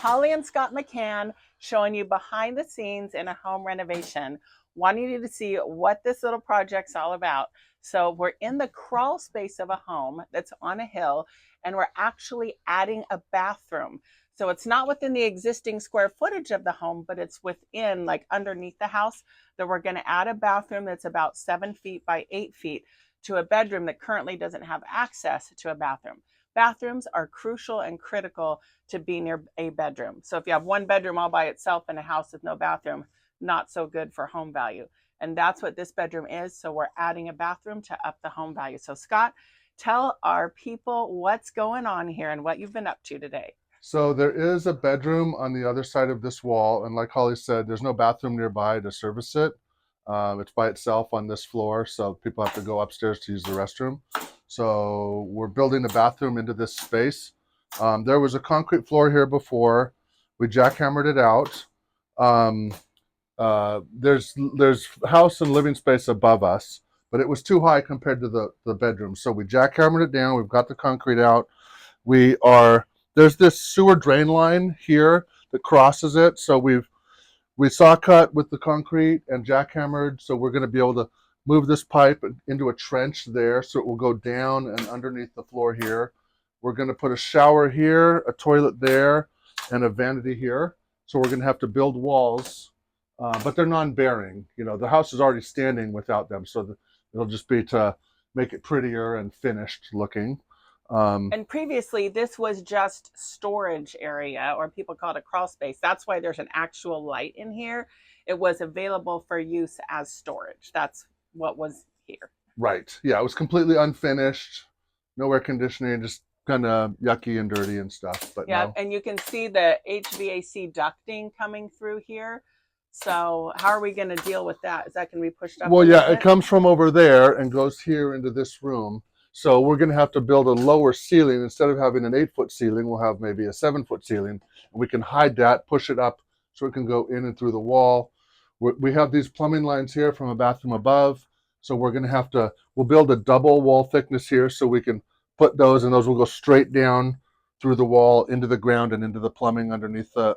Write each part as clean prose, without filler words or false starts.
Holly and Scott McKhann showing you behind the scenes in a home renovation, wanting you to see what this little project's all about. So we're in the crawl space of a home that's on a hill, and we're actually adding a bathroom. So it's not within the existing square footage of the home, but it's within, like underneath the house, that we're going to add a bathroom that's about 7 feet by 8 feet to a bedroom that currently doesn't have access to a bathroom. Bathrooms are crucial and critical to be near a bedroom. So if you have one bedroom all by itself in a house with no bathroom, not so good for home value. And that's what this bedroom is. So we're adding a bathroom to up the home value. So Scott, tell our people what's going on here and what you've been up to today. So there is a bedroom on the other side of this wall, and like Holly said, there's no bathroom nearby to service it. It's by itself on this floor, so people have to go upstairs to use the restroom. So we're building the bathroom into this space. There was a concrete floor here before. We jackhammered it out. Um, there's house and living space above us, but it was too high compared to the bedroom. So we jackhammered it down. We've got the concrete out. There's this sewer drain line here that crosses it. So we saw cut with the concrete and jackhammered. So we're going to be able to move this pipe into a trench there, so it will go down and underneath the floor here. We're going to put a shower here, a toilet there, and a vanity here. So we're going to have to build walls, but they're non-bearing. You know, the house is already standing without them, so it'll just be to make it prettier and finished looking. And previously, this was just storage area, or people call it a crawl space. That's why there's an actual light in here. It was available for use as storage. That's what was here. Right. Yeah, it was completely unfinished, no air conditioning, just kind of yucky and dirty and stuff. But Yeah, no. and you can see the HVAC ducting coming through here. So how are we going to deal with that? Is that going to be pushed up a Well, little yeah, it bit? comes from over there and goes here into this room. So we're going to have to build a lower ceiling. Instead of having an 8-foot ceiling, we'll have maybe a 7-foot ceiling. And we can hide that, push it up so it can go in and through the wall. We have these plumbing lines here from a bathroom above. So we're going to we'll build a double wall thickness here so we can put those, and those will go straight down through the wall into the ground and into the plumbing underneath the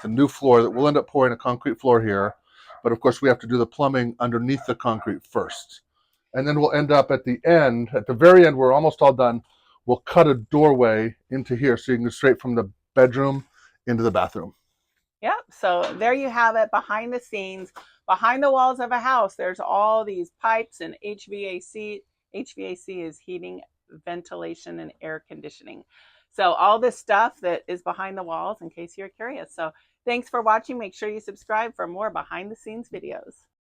new floor that we'll end up pouring a concrete floor here. But of course, we have to do the plumbing underneath the concrete first. And then we'll end up at the end, at the very end, we're almost all done. We'll cut a doorway into here so you can go straight from the bedroom into the bathroom. Yep. So there you have it, behind the scenes, behind the walls of a house. There's all these pipes and HVAC. HVAC is heating, ventilation, and air conditioning. So all this stuff that is behind the walls, in case you're curious. So thanks for watching. Make sure you subscribe for more behind the scenes videos.